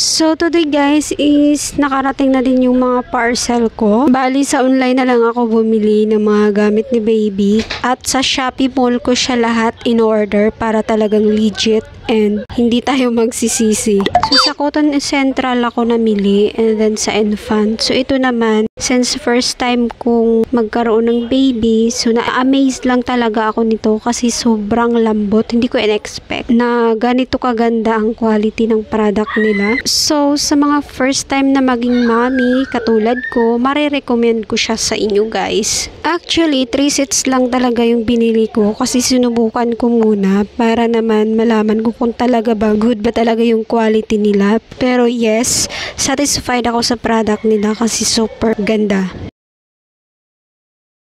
So today guys is nakarating na din yung mga parcel ko. Bali sa online na lang ako bumili ng mga gamit ni baby. At sa Shopee Mall ko siya lahat in order para talagang legit and hindi tayo magsisisi. So sa Cotton Central ako namili and then sa Infant. So ito naman, since first time kong magkaroon ng baby, so na-amaze lang talaga ako nito kasi sobrang lambot. Hindi ko in-expect na ganito kaganda ang quality ng product nila. So, sa mga first time na maging mommy, katulad ko, marirecommend ko siya sa inyo guys. Actually, 3 sets lang talaga yung binili ko kasi sinubukan ko muna para naman malaman ko kung talaga ba good ba talaga yung quality nila. Pero yes, satisfied ako sa product nila kasi super ganda.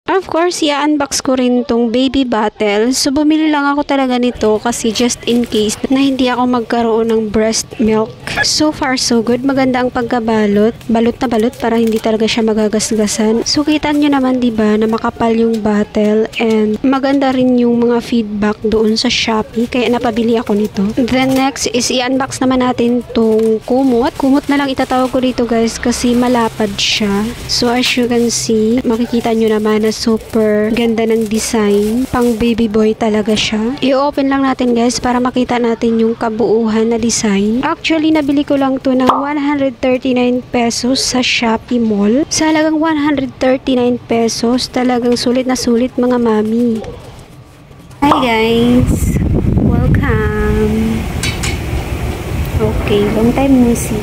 Of course, i-unbox ko rin tong baby bottle. So, bumili lang ako talaga nito kasi just in case na hindi ako magkaroon ng breast milk. So far, so good. Maganda ang pagkabalot. Balot na balot para hindi talaga siya magagasgasan. So, kita nyo naman, diba, na makapal yung bottle and maganda rin yung mga feedback doon sa Shopee. Kaya napabili ako nito. Then next is i-unbox naman natin tong kumot. Kumot na lang itatawag ko dito guys kasi malapad siya. So, as you can see, makikita nyo naman na super ganda ng design. Pang baby boy talaga siya. I-open lang natin guys para makita natin yung kabuuhan na design. Actually, nabili ko lang to ng 139 pesos sa Shopee Mall. Sa halagang 139 pesos, talagang sulit na sulit mga mami. Hi guys! Welcome! Okay, long time no see.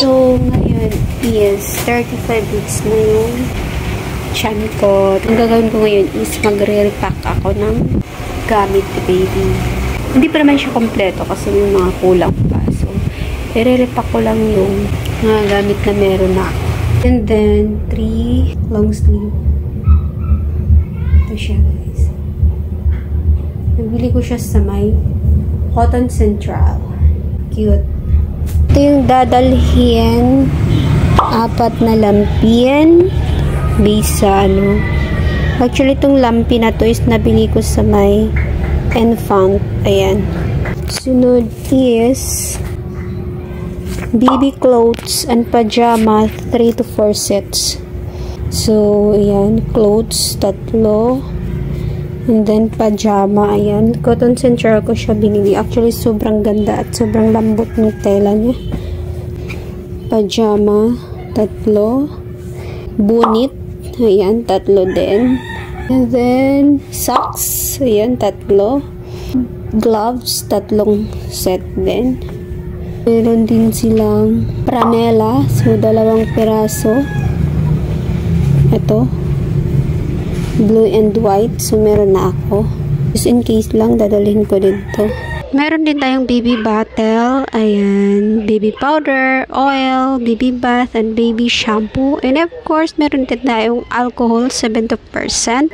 So, ngayon is 35 weeks na yung tiyan ko. Ang gagawin ko ngayon is magre-repack ako ng gamit ni baby. Hindi pa naman siya kompleto kasi may mga kulang pa. So, i-repack ko lang yung mga gamit na meron na ako. And then, 3 long sleeve. Ito siya guys. Nabili ko siya sa may Cotton Central. Cute. Ito yung dadalhin. 4 na lampian. Base sa ano. Actually, itong lampi na to is nabili ko sa may Infant. Ayan. Sunod is baby clothes and pajama 3 to 4 sets. So, ayan. Clothes, 3. And then, pajama. Ayan. Cotton Central ko siya binili. Actually, sobrang ganda at sobrang lambot ng tela niya. Pajama, 3. Bunit. Ayan, 3 din. And then, socks. Ayan, 3. Gloves, 3 set din. Meron din silang franela. So, 2 piraso. Ito. Blue and white. So, meron na ako. Just in case lang, dadalhin ko dito. Meron din tayong baby bottle, ayan, baby powder, oil, baby bath, and baby shampoo. And of course, meron din tayong alcohol, 70%.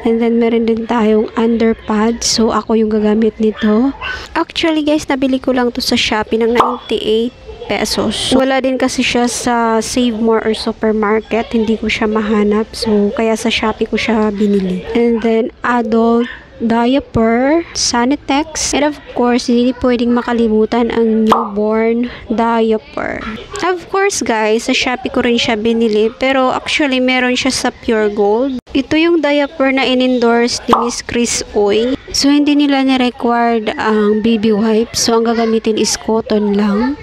And then, meron din tayong underpad. So, ako yung gagamit nito. Actually, guys, nabili ko lang to sa Shopee ng 98 pesos. So, wala din kasi siya sa Save More or Supermarket. Hindi ko siya mahanap. So, kaya sa Shopee ko siya binili. And then, adult diaper, Sanitex, and of course, hindi pwedeng makalimutan ang newborn diaper. Of course, guys, sa Shopee ko rin siya binili, pero actually, meron siya sa Pure Gold. Ito yung diaper na in-endorse ni Miss Chris Oy. So, hindi nila ni-required ang baby wipes. So, ang gagamitin is cotton lang.